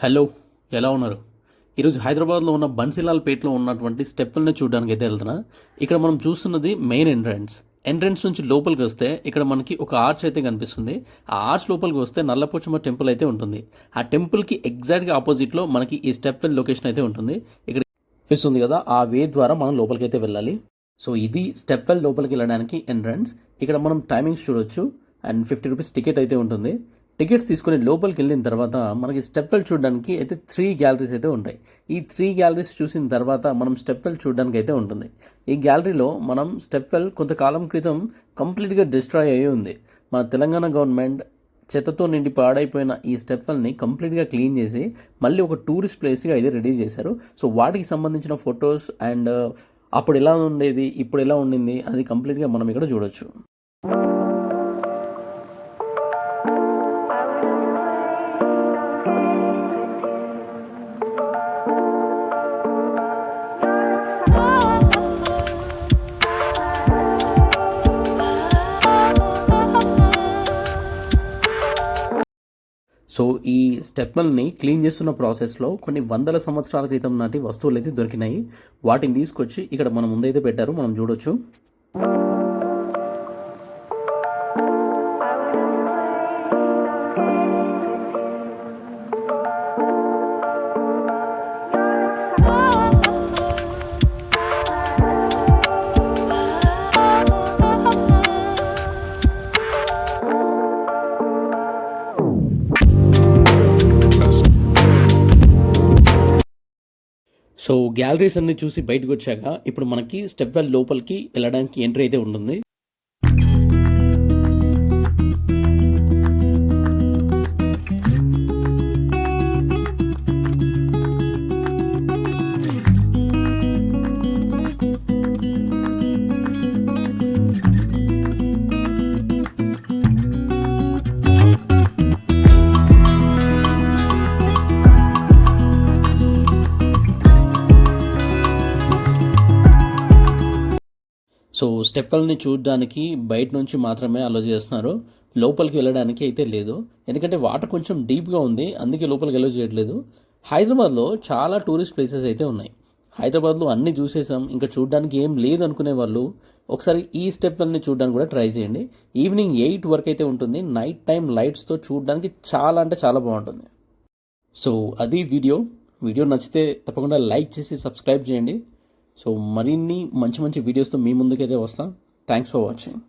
Hello, ఎలా ఉన్నారు? ఈరోజు హైదరాబాద్లో ఉన్న బన్సీలాల్పేటలో ఉన్నటువంటి స్టెప్పుల్ని చూడడానికి అయితే వెళ్తున్నా. ఇక్కడ మనం చూస్తున్నది మెయిన్ ఎంట్రన్స్ నుంచి లోపలికి వస్తే ఇక్కడ మనకి ఒక ఆర్చ్ అయితే కనిపిస్తుంది. ఆ ఆర్చ్ లోపలికి వస్తే నల్లపోచమ్మ టెంపుల్ అయితే ఉంటుంది. ఆ టెంపుల్కి ఎగ్జాక్ట్గా ఆపోజిట్లో మనకి ఈ స్టెప్ వెల్ లొకేషన్ అయితే ఉంటుంది. ఇక్కడ కనిపిస్తుంది కదా, ఆ వే ద్వారా మనం లోపలికి అయితే వెళ్ళాలి. సో ఇది స్టెప్ వెల్ లోపలికి వెళ్ళడానికి ఎంట్రన్స్. ఇక్కడ మనం టైమింగ్స్ చూడొచ్చు అండ్ 50 రూపీస్ టికెట్ అయితే ఉంటుంది. టికెట్స్ తీసుకుని లోపలికి వెళ్ళిన తర్వాత మనకి స్టెప్ వెల్ చూడడానికి అయితే 3 గ్యాలరీస్ అయితే ఉంటాయి. ఈ 3 గ్యాలరీస్ చూసిన తర్వాత మనం స్టెప్ వెల్ చూడడానికి అయితే ఉంటుంది. ఈ గ్యాలరీలో మనం స్టెప్ వెల్ కొంతకాలం క్రితం కంప్లీట్గా డిస్ట్రాయ్ అయ్యి ఉంది. మన తెలంగాణ గవర్నమెంట్ చెత్తతో నిండి పాడైపోయిన ఈ స్టెప్ వెల్ని కంప్లీట్గా క్లీన్ చేసి మళ్ళీ ఒక టూరిస్ట్ ప్లేస్గా అయితే రెడీ చేశారు. సో వాటికి సంబంధించిన ఫొటోస్ అండ్ అప్పుడు ఎలా ఉండేది, ఇప్పుడు ఎలా ఉండింది అది కంప్లీట్గా మనం ఇక్కడ చూడొచ్చు. సో ఈ స్టెప్ని క్లీన్ చేస్తున్న ప్రాసెస్లో కొన్ని వందల సంవత్సరాల క్రితం నాటి వస్తువులు అయితే దొరికినాయి. వాటిని తీసుకొచ్చి ఇక్కడ మన ముందైతే పెట్టారు, మనం చూడొచ్చు. సో గ్యాలరీస్ అన్ని చూసి బయటకు వచ్చాక ఇప్పుడు మనకి స్టెప్ వెల్ లోపలికి వెళ్ళడానికి ఎంట్రీ అయితే ఉంటుంది. సో స్టెప్పుల్ని చూడడానికి బయట నుంచి మాత్రమే అలో చేస్తున్నారు, లోపలికి వెళ్ళడానికి అయితే లేదు. ఎందుకంటే వాటర్ కొంచెం డీప్గా ఉంది, అందుకే లోపలికి అలో చేయట్లేదు. హైదరాబాద్లో చాలా టూరిస్ట్ ప్లేసెస్ అయితే ఉన్నాయి. హైదరాబాద్లో అన్నీ చూసేసాం, ఇంకా చూడడానికి ఏం లేదు అనుకునే వాళ్ళు ఒకసారి ఈ స్టెప్పుల్ని చూడడానికి కూడా ట్రై చేయండి. ఈవినింగ్ 8 వరకు అయితే ఉంటుంది. నైట్ టైం లైట్స్తో చూడడానికి చాలా అంటే చాలా బాగుంటుంది. సో అది వీడియో నచ్చితే తప్పకుండా లైక్ చేసి సబ్స్క్రైబ్ చేయండి. సో మరిన్ని మంచి మంచి వీడియోస్తో మీ ముందుకైతే వస్తాం. Thanks for watching.